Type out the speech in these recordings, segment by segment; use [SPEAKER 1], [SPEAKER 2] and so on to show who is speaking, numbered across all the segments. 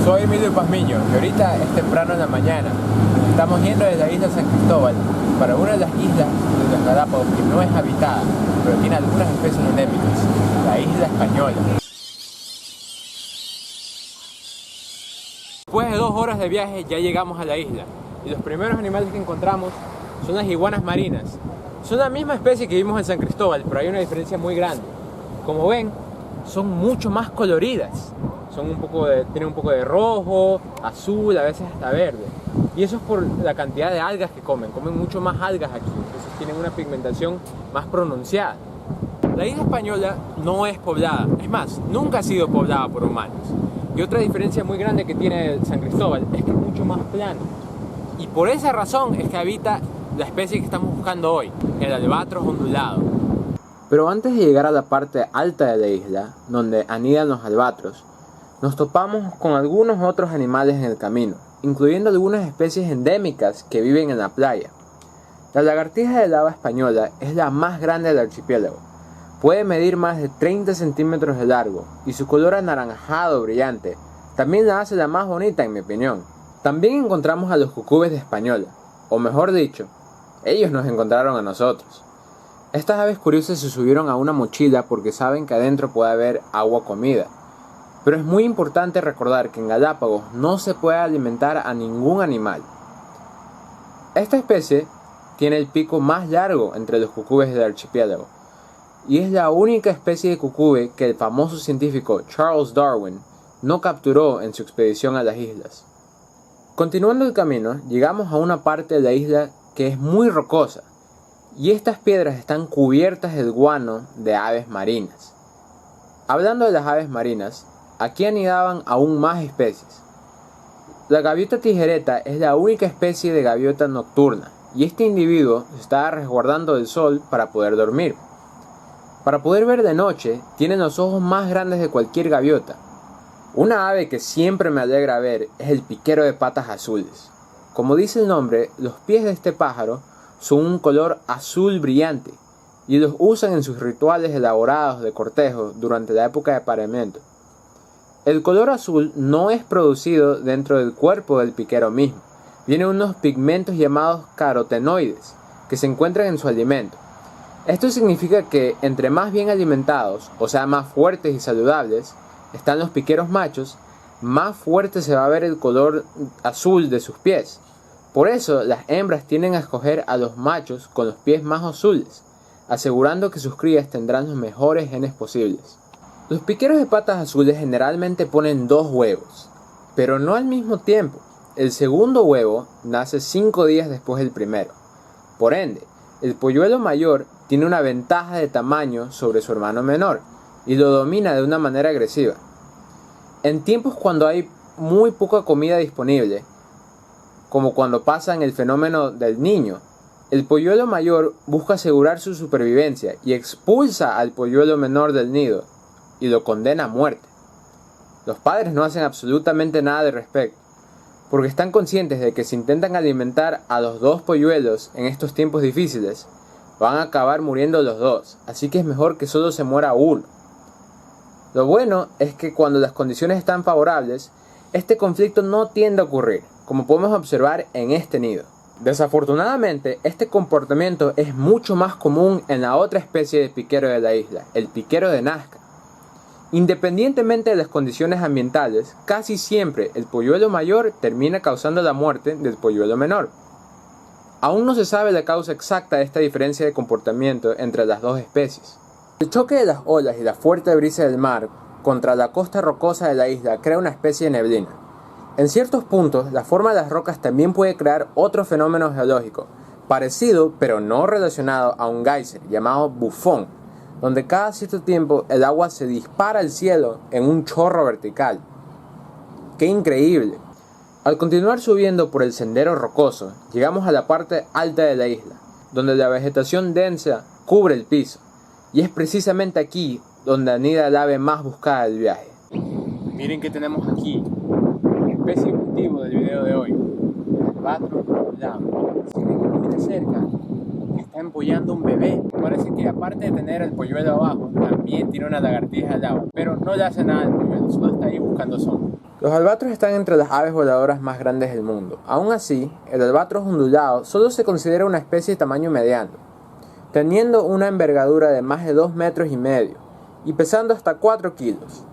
[SPEAKER 1] Soy Emilio Pazmiño y ahorita es temprano en la mañana. Estamos yendo desde la isla San Cristóbal para una de las islas de los Galápagos que no es habitada, pero tiene algunas especies endémicas, la isla Española. Después de 2 horas de viaje ya llegamos a la isla y los primeros animales que encontramos son las iguanas marinas. Son la misma especie que vimos en San Cristóbal, pero hay una diferencia muy grande. Como ven, son mucho más coloridas. Tienen un poco de rojo, azul, a veces hasta verde. Y eso es por la cantidad de algas que comen mucho más algas aquí, entonces tienen una pigmentación más pronunciada. La isla Española no es poblada, es más, nunca ha sido poblada por humanos. Y otra diferencia muy grande que tiene San Cristóbal es que es mucho más plano. Y por esa razón es que habita la especie que estamos buscando hoy, el albatros ondulado. Pero antes de llegar a la parte alta de la isla, donde anidan los albatros, nos topamos con algunos otros animales en el camino, incluyendo algunas especies endémicas que viven en la playa. La lagartija de lava española es la más grande del archipiélago. Puede medir más de 30 centímetros de largo y su color anaranjado brillante también la hace la más bonita en mi opinión. También encontramos a los cucúes de Española, o mejor dicho, ellos nos encontraron a nosotros. Estas aves curiosas se subieron a una mochila porque saben que adentro puede haber agua o comida. Pero es muy importante recordar que en Galápagos no se puede alimentar a ningún animal. Esta especie tiene el pico más largo entre los cucúes del archipiélago y es la única especie de cucúe que el famoso científico Charles Darwin no capturó en su expedición a las islas. Continuando el camino, llegamos a una parte de la isla que es muy rocosa y estas piedras están cubiertas de guano de aves marinas. Hablando de las aves marinas, aquí anidaban aún más especies. La gaviota tijereta es la única especie de gaviota nocturna y este individuo se está resguardando del sol para poder dormir. Para poder ver de noche, tienen los ojos más grandes de cualquier gaviota. Una ave que siempre me alegra ver es el piquero de patas azules. Como dice el nombre, los pies de este pájaro son un color azul brillante y los usan en sus rituales elaborados de cortejo durante la época de apareamiento. El color azul no es producido dentro del cuerpo del piquero mismo. Vienen unos pigmentos llamados carotenoides que se encuentran en su alimento. Esto significa que entre más bien alimentados, o sea más fuertes y saludables, están los piqueros machos, más fuerte se va a ver el color azul de sus pies. Por eso las hembras tienden a escoger a los machos con los pies más azules, asegurando que sus crías tendrán los mejores genes posibles. Los piqueros de patas azules generalmente ponen 2 huevos, pero no al mismo tiempo. El segundo huevo nace 5 días después del primero. Por ende, el polluelo mayor tiene una ventaja de tamaño sobre su hermano menor y lo domina de una manera agresiva. En tiempos cuando hay muy poca comida disponible, como cuando pasa en el fenómeno del niño, el polluelo mayor busca asegurar su supervivencia y expulsa al polluelo menor del nido y lo condena a muerte. Los padres no hacen absolutamente nada al respecto, porque están conscientes de que si intentan alimentar a los 2 polluelos en estos tiempos difíciles, van a acabar muriendo los 2, así que es mejor que solo se muera uno. Lo bueno es que cuando las condiciones están favorables, este conflicto no tiende a ocurrir, como podemos observar en este nido. Desafortunadamente, este comportamiento es mucho más común en la otra especie de piquero de la isla, el piquero de Nazca. Independientemente de las condiciones ambientales, casi siempre el polluelo mayor termina causando la muerte del polluelo menor. Aún no se sabe la causa exacta de esta diferencia de comportamiento entre las 2 especies. El choque de las olas y la fuerte brisa del mar contra la costa rocosa de la isla crea una especie de neblina. En ciertos puntos, la forma de las rocas también puede crear otro fenómeno geológico, parecido pero no relacionado a un geyser llamado bufón, donde cada cierto tiempo el agua se dispara al cielo en un chorro vertical. ¡Qué increíble! Al continuar subiendo por el sendero rocoso, llegamos a la parte alta de la isla, donde la vegetación densa cubre el piso, y es precisamente aquí donde anida el ave más buscada del viaje. Miren que tenemos aquí, la especie motivo del video de hoy, el albatros ondulado. Si ven muy de cerca, está empollando un bebé. Parece que aparte de tener el polluelo abajo, también tiene una lagartija al lado, pero no le hace nada al polluelo, solo está ahí buscando sombra. Los albatros están entre las aves voladoras más grandes del mundo. Aún así, el albatros ondulado solo se considera una especie de tamaño mediano, teniendo una envergadura de más de 2,5 metros y pesando hasta 4 kilos.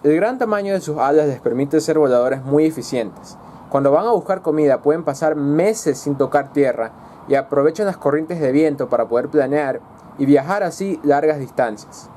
[SPEAKER 1] El gran tamaño de sus alas les permite ser voladores muy eficientes. Cuando van a buscar comida pueden pasar meses sin tocar tierra y aprovechan las corrientes de viento para poder planear y viajar así largas distancias.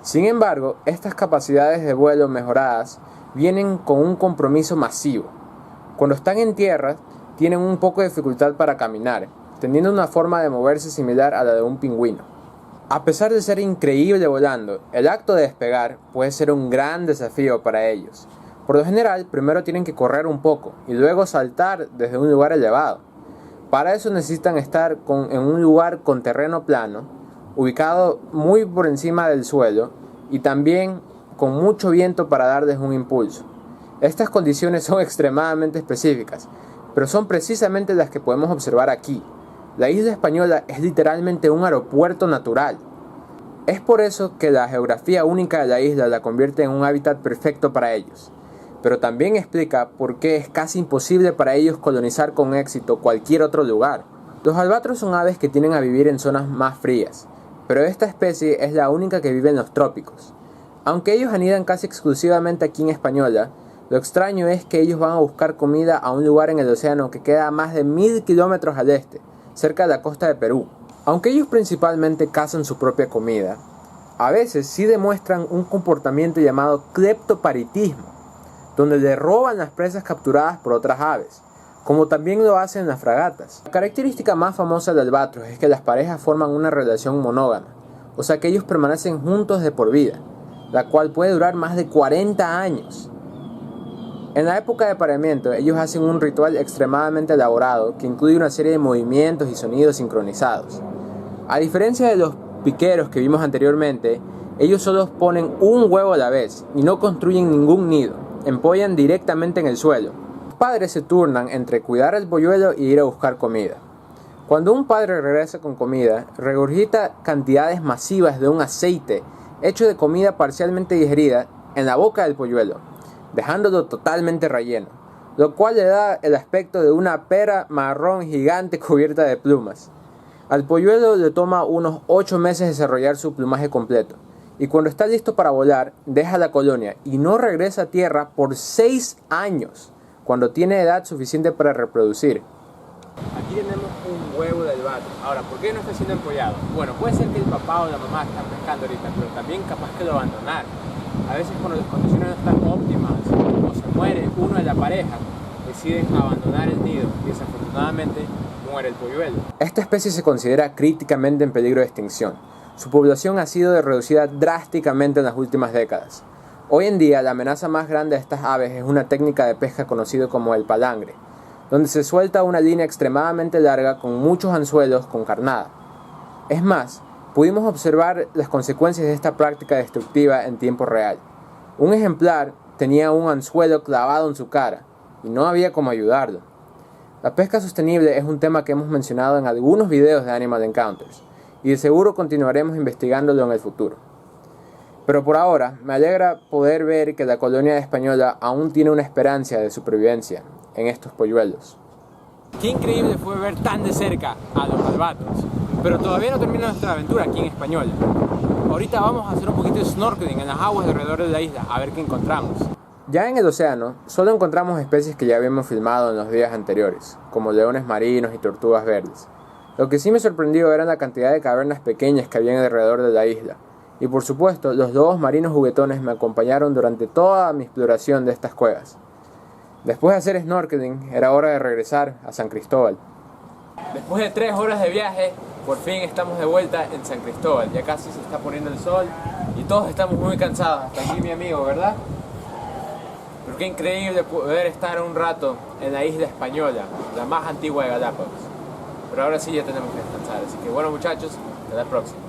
[SPEAKER 1] Sin embargo, estas capacidades de vuelo mejoradas vienen con un compromiso masivo. Cuando están en tierra, tienen un poco de dificultad para caminar, teniendo una forma de moverse similar a la de un pingüino. A pesar de ser increíble volando, el acto de despegar puede ser un gran desafío para ellos. Por lo general, primero tienen que correr un poco y luego saltar desde un lugar elevado. Para eso necesitan estar en un lugar con terreno plano, ubicado muy por encima del suelo y también con mucho viento para darles un impulso. Estas condiciones son extremadamente específicas, pero son precisamente las que podemos observar aquí. La isla española es literalmente un aeropuerto natural. Es por eso que la geografía única de la isla la convierte en un hábitat perfecto para ellos, pero también explica por qué es casi imposible para ellos colonizar con éxito cualquier otro lugar. Los albatros son aves que tienden a vivir en zonas más frías, pero esta especie es la única que vive en los trópicos. Aunque ellos anidan casi exclusivamente aquí en Española, lo extraño es que ellos van a buscar comida a un lugar en el océano que queda a más de 1000 kilómetros al este, cerca de la costa de Perú. Aunque ellos principalmente cazan su propia comida, a veces sí demuestran un comportamiento llamado cleptoparitismo, donde le roban las presas capturadas por otras aves, como también lo hacen las fragatas. La característica más famosa del albatros es que las parejas forman una relación monógama, o sea que ellos permanecen juntos de por vida, la cual puede durar más de 40 años. En la época de apareamiento, ellos hacen un ritual extremadamente elaborado que incluye una serie de movimientos y sonidos sincronizados. A diferencia de los piqueros que vimos anteriormente, ellos solo ponen un huevo a la vez y no construyen ningún nido, empollan directamente en el suelo. Los padres se turnan entre cuidar al polluelo y ir a buscar comida. Cuando un padre regresa con comida, regurgita cantidades masivas de un aceite hecho de comida parcialmente digerida en la boca del polluelo, dejándolo totalmente relleno, lo cual le da el aspecto de una pera marrón gigante cubierta de plumas. Al polluelo le toma unos 8 meses desarrollar su plumaje completo, y cuando está listo para volar, deja la colonia y no regresa a tierra por 6 años, cuando tiene edad suficiente para reproducir. Aquí tenemos un huevo de albatros. Ahora, ¿por qué no está siendo empollado? Bueno, puede ser que el papá o la mamá están pescando ahorita, pero también capaz que lo abandonaron. A veces cuando las condiciones no están óptimas o se muere uno de la pareja, deciden abandonar el nido y desafortunadamente muere el polluelo. Esta especie se considera críticamente en peligro de extinción. Su población ha sido reducida drásticamente en las últimas décadas. Hoy en día la amenaza más grande de estas aves es una técnica de pesca conocida como el palangre, donde se suelta una línea extremadamente larga con muchos anzuelos con carnada. Es más, pudimos observar las consecuencias de esta práctica destructiva en tiempo real. Un ejemplar tenía un anzuelo clavado en su cara y no había cómo ayudarlo. La pesca sostenible es un tema que hemos mencionado en algunos videos de Animal Encounters y de seguro continuaremos investigándolo en el futuro. Pero por ahora, me alegra poder ver que la colonia española aún tiene una esperanza de supervivencia en estos polluelos. Qué increíble fue ver tan de cerca a los albatros, pero todavía no termina nuestra aventura aquí en Española. Ahorita vamos a hacer un poquito de snorkeling en las aguas alrededor de la isla, a ver qué encontramos. Ya en el océano, solo encontramos especies que ya habíamos filmado en los días anteriores, como leones marinos y tortugas verdes. Lo que sí me sorprendió era la cantidad de cavernas pequeñas que había alrededor de la isla. Y por supuesto, los lobos marinos juguetones me acompañaron durante toda mi exploración de estas cuevas. Después de hacer snorkeling, era hora de regresar a San Cristóbal. Después de 3 horas de viaje, por fin estamos de vuelta en San Cristóbal. Ya casi se está poniendo el sol y todos estamos muy cansados. Hasta aquí mi amigo, ¿verdad? Pero qué increíble poder estar un rato en la isla española, la más antigua de Galápagos. Pero ahora sí ya tenemos que descansar. Así que bueno muchachos, hasta la próxima.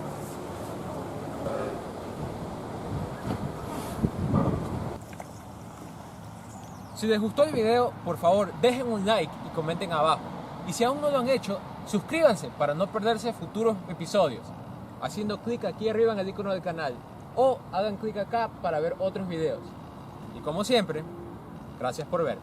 [SPEAKER 1] Si les gustó el video, por favor dejen un like y comenten abajo. Y si aún no lo han hecho, suscríbanse para no perderse futuros episodios, haciendo clic aquí arriba en el icono del canal, o hagan clic acá para ver otros videos. Y como siempre, gracias por ver.